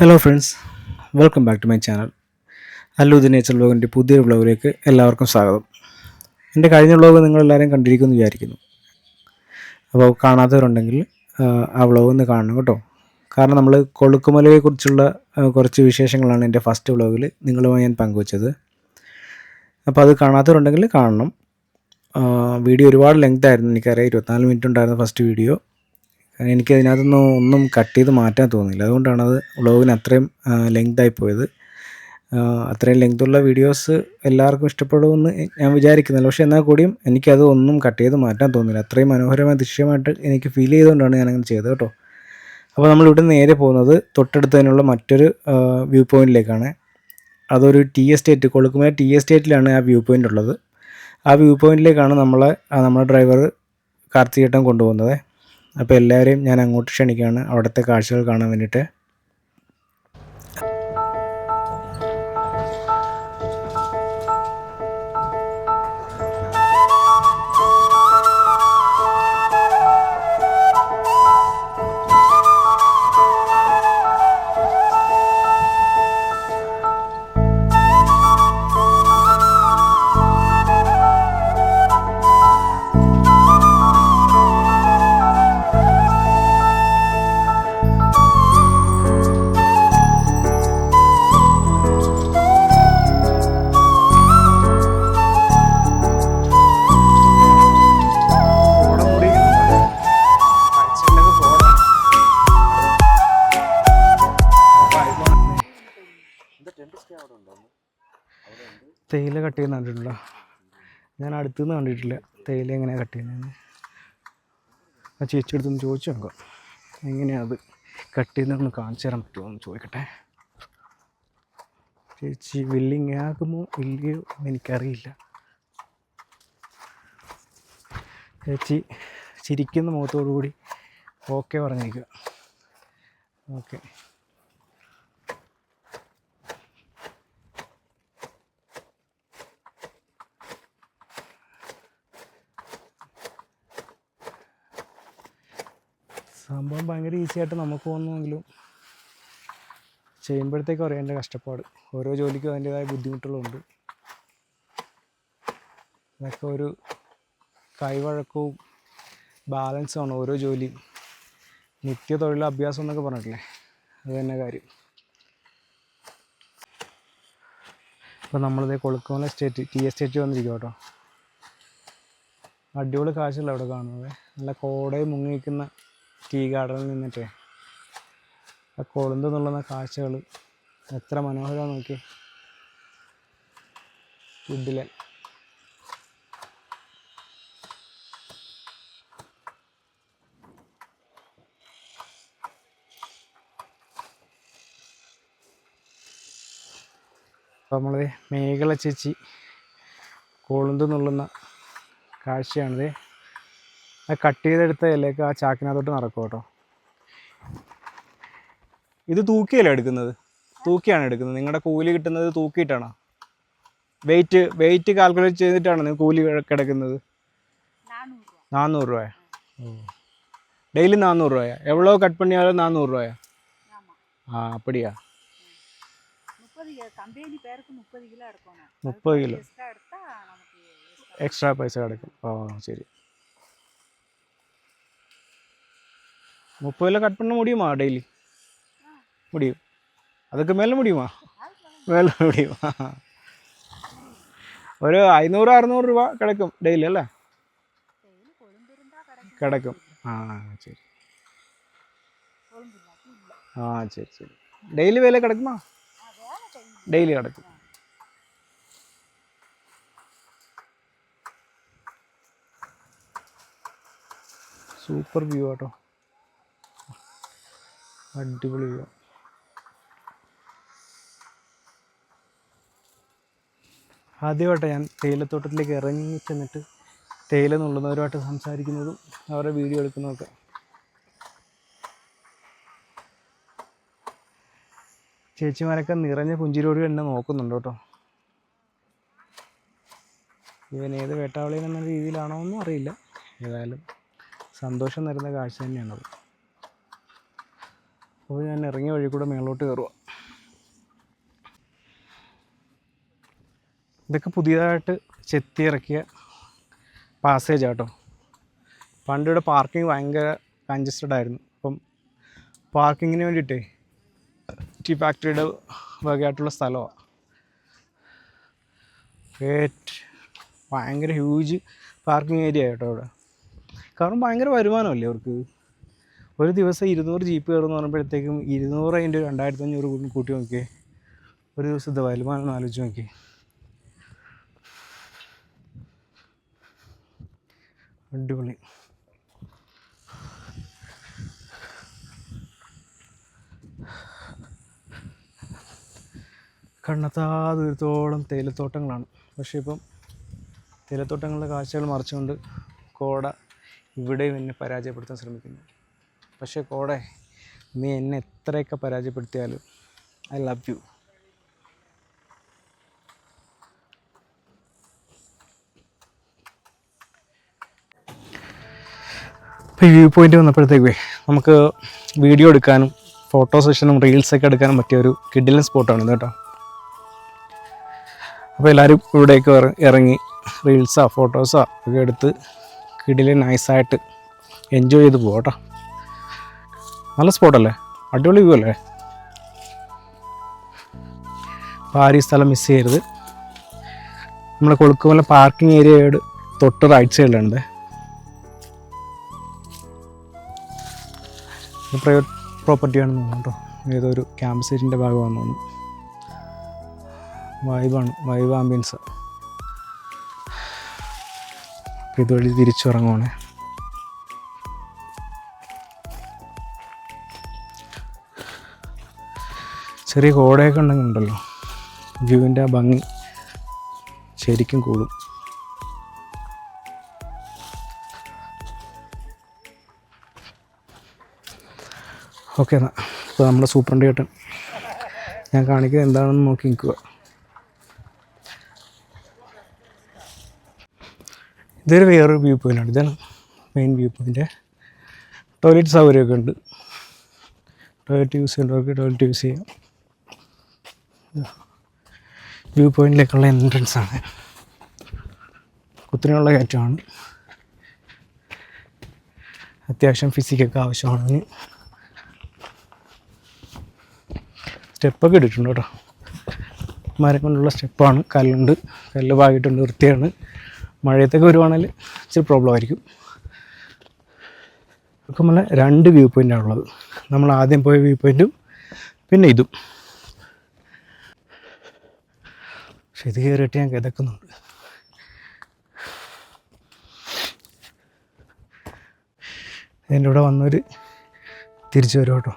Hello friends, welcome back to my channel. Allu the nature വ്ലോഗിൻ്റെ പുതിയൊരു വ്ലോഗിലേക്ക് എല്ലാവർക്കും സ്വാഗതം. എൻ്റെ കഴിഞ്ഞ വ്ലോഗ് നിങ്ങളെല്ലാവരും കണ്ടിരിക്കുമെന്ന് വിചാരിക്കുന്നു. അപ്പോൾ കാണാത്തവരുണ്ടെങ്കിൽ ആ വ്ലോഗ് ഒന്ന് കാണണം കേട്ടോ. കാരണം നമ്മൾ കൊളുക്കുമലയെക്കുറിച്ചുള്ള കുറച്ച് വിശേഷങ്ങളാണ് എൻ്റെ ഫസ്റ്റ് വ്ലോഗിൽ നിങ്ങളുമായി ഞാൻ പങ്കുവച്ചത്. അപ്പോൾ അത് കാണാത്തവരുണ്ടെങ്കിൽ കാണണം. വീഡിയോ ഒരുപാട് ലെങ്ത് ആയിരുന്നു, എനിക്കറിയാം. 24 മിനിറ്റ് ഉണ്ടായിരുന്നു ഫസ്റ്റ് വീഡിയോ. എനിക്കതിനകത്തൊന്നും ഒന്നും കട്ട് ചെയ്ത് മാറ്റാൻ തോന്നിയില്ല. അതുകൊണ്ടാണ് അത് വ്ളോഗിന് അത്രയും ലെങ്തായി പോയത്. അത്രയും ലെങ്തുള്ള വീഡിയോസ് എല്ലാവർക്കും ഇഷ്ടപ്പെടുമെന്ന് ഞാൻ വിചാരിക്കുന്നില്ല. പക്ഷേ എന്നാൽ കൂടിയും എനിക്കത് ഒന്നും കട്ട് ചെയ്ത് മാറ്റാൻ തോന്നിയില്ല. അത്രയും മനോഹരമായ ദൃശ്യമായിട്ട് എനിക്ക് ഫീൽ ചെയ്തുകൊണ്ടാണ് ഞാനങ്ങനെ ചെയ്തത് കേട്ടോ. അപ്പോൾ നമ്മളിവിടെ നേരെ പോകുന്നത് തൊട്ടടുത്ത് തന്നെയുള്ള മറ്റൊരു വ്യൂ പോയിൻറ്റിലേക്കാണ്. അതൊരു ടീ എസ്റ്റേറ്റ്, കൊളുക്കുമല ടീ എസ്റ്റേറ്റിലാണ് ആ വ്യൂ പോയിൻ്റ് ഉള്ളത്. ആ വ്യൂ പോയിൻറ്റിലേക്കാണ് നമ്മുടെ ഡ്രൈവർ കാർത്തികേട്ടൻ കൊണ്ടുപോകുന്നത്. അപ്പോൾ എല്ലാവരെയും ഞാൻ അങ്ങോട്ട് ക്ഷണിക്കുകയാണ് അവിടുത്തെ കാഴ്ചകൾ കാണാൻ വേണ്ടിയിട്ട്. തേയില കട്ട് ചെയ്യുന്ന കണ്ടിട്ടുണ്ടോ? ഞാൻ അടുത്തുനിന്ന് കണ്ടിട്ടില്ല തേയില എങ്ങനെയാണ് കട്ട് ചെയ്യുന്നതെന്ന്. ആ ചേച്ചി അടുത്തൊന്ന് ചോദിച്ചു നോക്കാം, എങ്ങനെയാണ് അത് കട്ട് ചെയ്യുന്നതെന്ന് കാണിച്ചു തരാൻ പറ്റുമോ എന്ന് ചോദിക്കട്ടെ. ചേച്ചി വില്ലിങ് ആകുമോ ഇല്ലയോ എനിക്കറിയില്ല. ചേച്ചി ചിരിക്കുന്ന മുഖത്തോടു കൂടി ഓക്കെ പറഞ്ഞേക്കുക. ഓക്കെ, സംഭവം ഭയങ്കര ഈസി ആയിട്ട് നമുക്ക് തോന്നുമെങ്കിലും ചെയ്യുമ്പോഴത്തേക്കും അറിയാം എൻ്റെ കഷ്ടപ്പാട്. ഓരോ ജോലിക്കും അതിൻ്റേതായ ബുദ്ധിമുട്ടുകളുണ്ട്. അതൊക്കെ ഒരു കൈവഴക്കവും ബാലൻസുമാണ് ഓരോ ജോലിയും. നിത്യ തൊഴിൽ അഭ്യാസം എന്നൊക്കെ പറഞ്ഞിട്ടില്ലേ, അത് തന്നെ കാര്യം. ഇപ്പോൾ നമ്മളിത് കൊളുക്കുമല എസ്റ്റേറ്റ് ടീ എസ്റ്റേറ്റ് വന്നിരിക്കും കേട്ടോ. അടിപൊളി കാഴ്ചകളാണ് അവിടെ കാണുന്നത്. നല്ല കോടയിൽ മുങ്ങി നിൽക്കുന്ന ടീ ഗാർഡനിൽ നിന്നിട്ടേ ആ കൊളുന്ത് നുള്ളുന്ന കാഴ്ചകൾ എത്ര മനോഹരമാണ് നോക്കി. വുഡിലെ അപ്പോൾ നമ്മൾ മേഖല ചേച്ചി കൊളുന്ത് നുള്ളുന്ന കാഴ്ചയാണിത്. ആ കട്ട് ചെയ്തെടുത്ത ഇലയൊക്കെ ആ ചാക്കിനകത്തോട്ട് നടക്കും കേട്ടോ. ഇത് തൂക്കിയല്ലേ എടുക്കുന്നത്? തൂക്കിയാണ് എടുക്കുന്നത്. നിങ്ങളുടെ കൂലി കിട്ടുന്നത് തൂക്കിയിട്ടാണോ? വെയിറ്റ് കാൽക്കുലേറ്റ് ചെയ്തിട്ടാണ് നിങ്ങൾ കൂലി കിടക്കുന്നത്? 400 രൂപ. ഓ, ഡെയിലി 400 രൂപ. എവ്വളോ കട്ട് பண்ணியாலும் 400 രൂപ. ആ, அப்படியா? 30 കിലോ എക്സ്ട്രാ പൈസ കിടക്കും. ഓ ശരി. 30 கிலோ கட் பண்ண முடியுமா டெய்லி? முடியும். அதுக்கு மேலே முடியுமா? மேலே முடியுமா? ഒരു 500-600 രൂപ കിടക്കും ഡെയിലി അല്ലേ? കിടക്കും. ആ ശരി. ആ ശരി ശരി. ഡെയിലി വേല കിടക്കുമോ? ഡെയിലി കിടക്കും. സൂപ്പർ വ്യൂ കേട്ടോ, അടിപൊളി വ്യൂ. ആദ്യമായിട്ട് ഞാൻ തേയിലത്തോട്ടത്തിലേക്ക് ഇറങ്ങി ചെന്നിട്ട് തേയില നുള്ളുന്നവരുമായിട്ട് സംസാരിക്കുന്നതും അവരുടെ വീഡിയോ എടുക്കുന്നതൊക്കെ. ചേച്ചിമാരൊക്കെ നിറഞ്ഞ പുഞ്ചിരിയോട് എന്നെ നോക്കുന്നുണ്ട് കേട്ടോ. ഇവൻ ഏത് വേട്ടാവളിയൻ എന്ന രീതിയിലാണോ ഒന്നും അറിയില്ല. ഏതായാലും സന്തോഷം തരുന്ന കാഴ്ച തന്നെയാണത്. അപ്പോൾ ഞാൻ ഇറങ്ങിയ വഴി കൂടെ മേളോട്ട് കയറുക. ഇതൊക്കെ പുതിയതായിട്ട് ചെത്തി ഇറക്കിയ പാസേജ് ആട്ടോ. പണ്ട് ഇവിടെ പാർക്കിംഗ് ഭയങ്കര കൺജസ്റ്റഡ് ആയിരുന്നു. അപ്പം പാർക്കിങ്ങിന് വേണ്ടിയിട്ടേ ടീ ഫാക്ടറിയുടെ വകയായിട്ടുള്ള സ്ഥലമാണ്. ഭയങ്കര ഹ്യൂജ് പാർക്കിംഗ് ഏരിയ കേട്ടോ ഇവിടെ. കാരണം ഭയങ്കര വരുമാനമല്ലേ അവർക്ക്. ഒരു ദിവസം 200 ജീപ്പ് കയറുമെന്ന് പറയുമ്പോഴത്തേക്കും 200 × 2500 കൂട്ടി നോക്കിയേ. ഒരു ദിവസത്തെ വരുമാനം ഒന്ന് ആലോചിച്ച് നോക്കിയേ. അടിപൊളി. കണ്ണെത്താ ദൂരത്തോളം തേയിലത്തോട്ടങ്ങളാണ്. പക്ഷേ ഇപ്പം തേയിലത്തോട്ടങ്ങളുടെ കാഴ്ചകൾ മറിച്ചുകൊണ്ട് കോട ഇവിടെയും എന്നെ പരാജയപ്പെടുത്താൻ ശ്രമിക്കുന്നു. പക്ഷേ കോടെ, നീ എന്നെ എത്രയൊക്കെ പരാജയപ്പെടുത്തിയാലും ഐ ലവ് യു. ഇപ്പോൾ ഈ വ്യൂ പോയിൻ്റ് വന്നപ്പോഴത്തേക്കേ നമുക്ക് വീഡിയോ എടുക്കാനും ഫോട്ടോ സെഷനും റീൽസൊക്കെ എടുക്കാനും പറ്റിയ ഒരു കിഡിലൻ സ്പോട്ടാണ് ഇത് കേട്ടോ. അപ്പോൾ എല്ലാവരും ഇവിടേക്ക് ഇറങ്ങി റീൽസോ ഫോട്ടോസോ ഒക്കെ എടുത്ത് കിഡിലൻ നൈസായിട്ട് എൻജോയ് ചെയ്ത് പോകാം കേട്ടോ. നല്ല സ്പോട്ടല്ലേ, അടിപൊളി വ്യൂ അല്ലേ. അപ്പോൾ ആരും ഈ സ്ഥലം മിസ് ചെയ്യരുത്. നമ്മുടെ കൊളുക്കുമല പാർക്കിംഗ് ഏരിയയുടെ തൊട്ട് റൈറ്റ് സൈഡിലാണിത്. പ്രൈവറ്റ് പ്രോപ്പർട്ടിയാണെന്ന് തോന്നുന്നു കേട്ടോ. ഏതൊരു ക്യാമ്പ് സൈറ്റിൻ്റെ ഭാഗമാണെന്ന് തോന്നുന്നു. Vibe ambience. ഇതുവഴി തിരിച്ചിറങ്ങുവാണ്. ചെറിയ കോടയൊക്കെ ഉണ്ടെങ്കിൽ ഉണ്ടല്ലോ വ്യൂവിൻ്റെ ആ ഭംഗി ശരിക്കും കൂടും. ഓക്കെ എന്നാൽ ഇപ്പോൾ നമ്മുടെ സൂപ്രണ്ട് ചേട്ടൻ ഞാൻ കാണിക്കുന്നത് എന്താണെന്ന് നോക്കി നിൽക്കുക. ഇതൊരു വേറൊരു വ്യൂ പോയിൻ്റാണ്. ഇതാണ് മെയിൻ വ്യൂ പോയിൻ്റ്. ടോയ്ലറ്റ് സൗകര്യമൊക്കെ ഉണ്ട്. ടോയ്ലറ്റ് യൂസ് ചെയ്യേണ്ടവർക്ക് ടോയ്ലറ്റ് യൂസ് ചെയ്യാം. വ്യൂ പോയിൻറ്റിലേക്കുള്ള എൻട്രൻസാണ്. കുത്തിനെയുള്ള കയറ്റമാണ്. അത്യാവശ്യം ഫിസിക്കൊക്കെ ആവശ്യമാണ്. സ്റ്റെപ്പൊക്കെ ഇട്ടിട്ടുണ്ട് കേട്ടോ. മരം കൊണ്ടുള്ള സ്റ്റെപ്പാണ്. കല്ലുണ്ട്, കല്ല് പാകിയിട്ടുണ്ട്, വൃത്തിയാണ്. മഴയത്തൊക്കെ വരുവാണെങ്കിൽ ഇച്ചിരി പ്രോബ്ലം ആയിരിക്കും. ഒക്കെ നമ്മളെ 2 വ്യൂ പോയിൻ്റാണ് ഉള്ളത്. നമ്മൾ ആദ്യം പോയ വ്യൂ പോയിൻറ്റും പിന്നെ ഇതും. പക്ഷെ ഇത് കയറിയിട്ട് ഞാൻ കിതക്കുന്നുണ്ട്. എൻ്റെ ഇവിടെ വന്നവർ തിരിച്ചു വരും കേട്ടോ.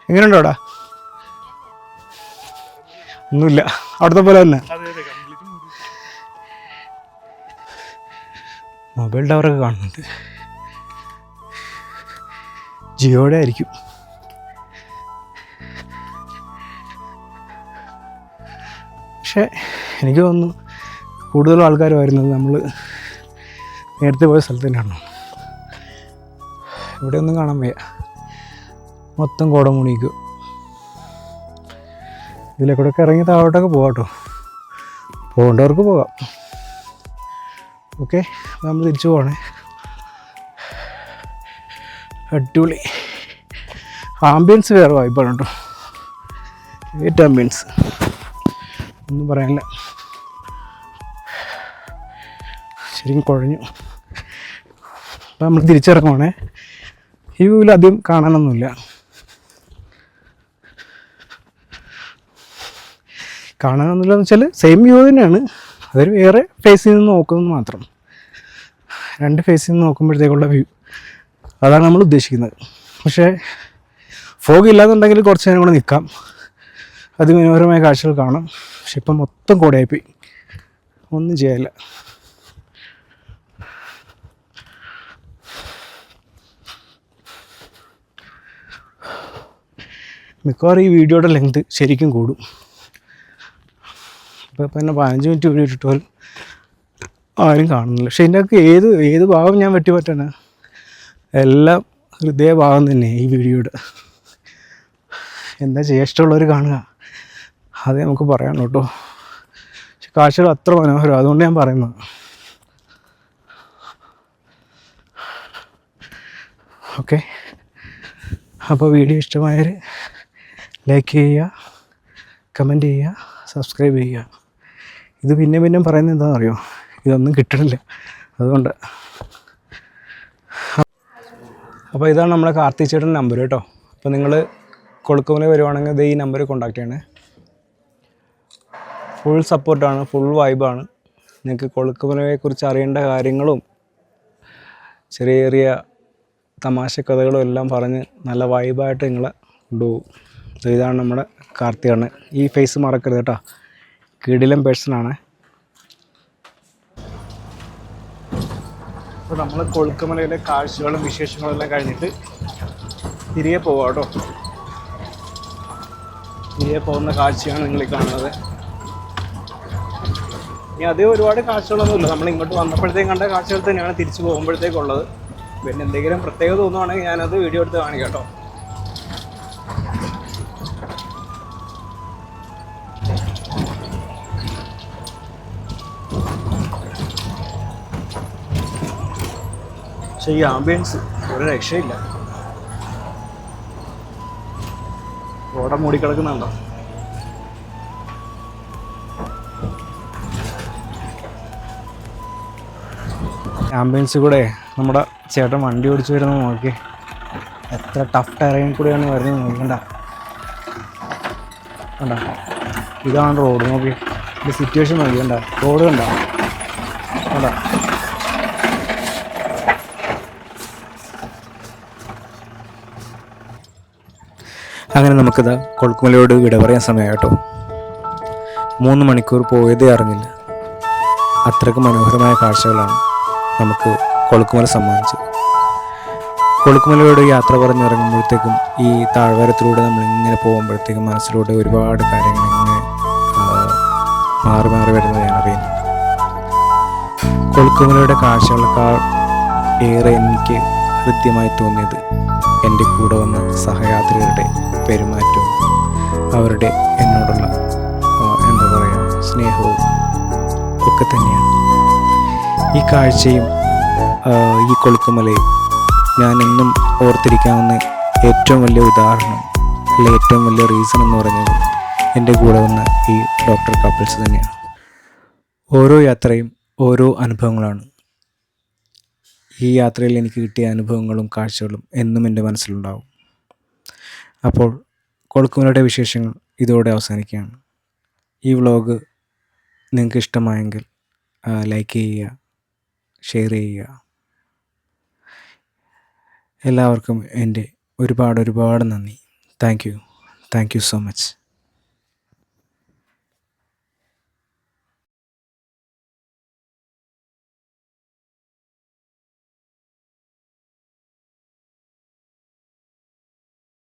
എങ്ങനെയുണ്ടോ അവിടെ? ഒന്നുമില്ല, അവിടുത്തെ പോലെ തന്നെ. മൊബൈൽ ടവറൊക്കെ കാണുന്നുണ്ട്. ജിയോയുടെ ആയിരിക്കും. പക്ഷേ എനിക്ക് തോന്നുന്നു കൂടുതലും ആൾക്കാർ വരുന്നത് നമ്മൾ നേരത്തെ പോയ സ്ഥലത്ത് തന്നെയാണോ. ഇവിടെ ഒന്നും കാണാൻ വയ്യ, മൊത്തം കോട മൂടിക്കും. ഇതിലെ കൂടെ ഒക്കെ ഇറങ്ങി താഴോട്ടൊക്കെ പോകാം കേട്ടോ. പോകേണ്ടവർക്ക് പോകാം. ഓക്കെ, നമ്മൾ തിരിച്ചു പോകണേ. അടിപൊളി ആംബിയൻസ്, വേറെ വൈബാണ് കേട്ടോ. ഗ്രേറ്റ് ആംബിയൻസ്, ഒന്നും പറയാനില്ല. ശരിക്കും കുഴഞ്ഞു. അപ്പം നമ്മൾ തിരിച്ചിറങ്ങുവാണേ. ഈ വ്യൂവിൽ അധികം കാണാനൊന്നുമില്ല. കാണാനൊന്നുമില്ലെന്ന് വെച്ചാൽ സെയിം വ്യൂ തന്നെയാണ്. അതൊരു വേറെ ഫേസിൽ നിന്ന് നോക്കുന്നത് മാത്രം. 2 ഫേസിൽ നിന്ന് നോക്കുമ്പോഴത്തേക്കുള്ള വ്യൂ, അതാണ് നമ്മൾ ഉദ്ദേശിക്കുന്നത്. പക്ഷേ ഫോഗ് ഇല്ലാന്നുണ്ടെങ്കിൽ കുറച്ച് നേരം കൂടെ നിൽക്കാം, അതിമനോഹരമായ കാഴ്ചകൾ കാണാം. പക്ഷെ ഇപ്പം മൊത്തം കോടയായിപ്പോയി, ഒന്നും ചെയ്യാനില്ല. മിക്കവാറും ഈ വീഡിയോയുടെ ലെങ്ത് ശരിക്കും കൂടും. ഇപ്പോൾ തന്നെ 15 മിനിറ്റ് വീഡിയോ ഇട്ടിട്ടാൽ ആരും കാണുന്നില്ല. പക്ഷെ ഇതിൻ്റെയൊക്കെ ഏത് ഭാഗം ഞാൻ വെട്ടി പറ്റാനാ. എല്ലാം ഹൃദയഭാഗം തന്നെ ഈ വീഡിയോയുടെ. എന്താ ചെയ്യുക, ഇഷ്ടമുള്ളവർ കാണുക, അതേ നമുക്ക് പറയാൻ കേട്ടോ. പക്ഷെ കാഴ്ചകൾ അത്ര മനോഹരം, അതുകൊണ്ട് ഞാൻ പറയുന്നത്. ഓക്കെ, അപ്പോൾ വീഡിയോ ഇഷ്ടമായവർ ലൈക്ക് ചെയ്യുക, കമൻറ്റ് ചെയ്യുക, സബ്സ്ക്രൈബ് ചെയ്യുക. ഇത് പിന്നെ പറയുന്നത് എന്താണെന്നറിയോ, ഇതൊന്നും കിട്ടണില്ല, അതുകൊണ്ട്. അപ്പോൾ ഇതാണ് നമ്മളെ കാർത്തിക് ചേട്ടൻ്റെ നമ്പർ കേട്ടോ. അപ്പോൾ നിങ്ങൾ കൊളുക്കുമല വരുവാണെങ്കിൽ ഇത് ഈ നമ്പറിൽ കോൺടാക്ട് ചെയ്യണേ. ഫുൾ സപ്പോർട്ടാണ്, ഫുൾ വൈബാണ്. നിങ്ങൾക്ക് കൊളുക്കുമലയെക്കുറിച്ച് അറിയേണ്ട കാര്യങ്ങളും ചെറിയ ചെറിയ തമാശ കഥകളും എല്ലാം പറഞ്ഞ് നല്ല വൈബായിട്ട് നിങ്ങളെ കൊണ്ടുപോകും. ഇതാണ് നമ്മുടെ കാർത്തികാണ്. ഈ ഫേസ് മറക്കരുത് കേട്ടോ, കിടിലൻ പേഴ്സണാണ്. അപ്പോൾ നമ്മൾ കൊളുക്കുമലയിലെ കാഴ്ചകളും വിശേഷങ്ങളും എല്ലാം കഴിഞ്ഞിട്ട് തിരികെ പോവാം കേട്ടോ. തിരികെ പോകുന്ന കാഴ്ചയാണ് നിങ്ങൾ കാണുന്നത്. ഇനി അതേ ഒരുപാട് കാഴ്ചകളൊന്നുമില്ല, നമ്മൾ ഇങ്ങോട്ട് വന്നപ്പോഴത്തേക്കും കണ്ട കാഴ്ചകൾ തന്നെയാണ് തിരിച്ചു പോകുമ്പോഴത്തേക്കുള്ളത്. പിന്നെ എന്തെങ്കിലും പ്രത്യേകത തോന്നുവാണെങ്കിൽ ഞാനത് വീഡിയോ എടുത്ത് കാണിക്കാം കേട്ടോ. പക്ഷേ ഈ ആംബിയൻസ് ഒരു രക്ഷയില്ല. റോഡ മൂടിക്കിടക്കുന്നുണ്ടോ? ആംബുലൻസ് കൂടെ നമ്മുടെ ചേട്ടൻ വണ്ടി ഓടിച്ച് വരുന്നത് നോക്കി, എത്ര ടഫ് ടെറൈൻ കൂടെയാണ് വരുന്നത് നോക്കണ്ട. കണ്ട, ഇതാണ് റോഡ്, നോക്കി ഇത് സിറ്റുവേഷൻ നോക്കി. കണ്ട റോഡ്, കണ്ട കണ്ട. അങ്ങനെ നമുക്കിത് കൊളുക്കുമലയോട് വിട പറയാൻ സമയം കേട്ടോ. 3 മണിക്കൂർ പോയതേ അറിഞ്ഞില്ല. അത്രയ്ക്ക് മനോഹരമായ കാഴ്ചകളാണ് നമുക്ക് കൊളുക്കുമല സമ്മാനിച്ചത്. കൊളുക്കുമലയോട് യാത്ര പറഞ്ഞിറങ്ങുമ്പോഴത്തേക്കും ഈ താഴ്വാരത്തിലൂടെ നമ്മളിങ്ങനെ പോകുമ്പോഴത്തേക്കും മനസ്സിലൂടെ ഒരുപാട് കാര്യങ്ങൾ ഇങ്ങനെ മാറി മാറി വരുന്നത് ഞാൻ അറിയുന്നു. കൊളുക്കുമലയുടെ കാഴ്ചകളെക്കാൾ ഏറെ എനിക്ക് ഹൃദ്യമായി തോന്നിയത് എൻ്റെ കൂടെ വന്ന സഹയാത്രികരുടെ പെരുമാറ്റവും അവരുടെ എന്നോടുള്ള എന്താ പറയുക സ്നേഹവും ഒക്കെ തന്നെയാണ്. ഈ കാഴ്ചയും ഈ കൊളുക്കുമലയും ഞാൻ എന്നും ഓർത്തിരിക്കാവുന്ന ഏറ്റവും വലിയ ഉദാഹരണം, അല്ലെ ഏറ്റവും വലിയ റീസൺ എന്ന് പറയുന്നത് എൻ്റെ കൂടെ വന്ന ഈ ഡോക്ടർ കപ്പിൾസ് തന്നെയാണ്. ഓരോ യാത്രയും ഓരോ അനുഭവങ്ങളാണ്. ഈ യാത്രയിൽ എനിക്ക് കിട്ടിയ അനുഭവങ്ങളും കാഴ്ചകളും എന്നും എൻ്റെ മനസ്സിലുണ്ടാവും. അപ്പോൾ കൊളുക്കുമലയുടെ വിശേഷങ്ങൾ ഇതോടെ അവസാനിക്കുകയാണ്. ഈ വ്ളോഗ് നിങ്ങൾക്ക് ഇഷ്ടമായെങ്കിൽ ലൈക്ക് ചെയ്യുക, ഷെയർ ചെയ്യുക. എല്ലാവർക്കും എൻ്റെ ഒരുപാട് നന്ദി. Thank you so much.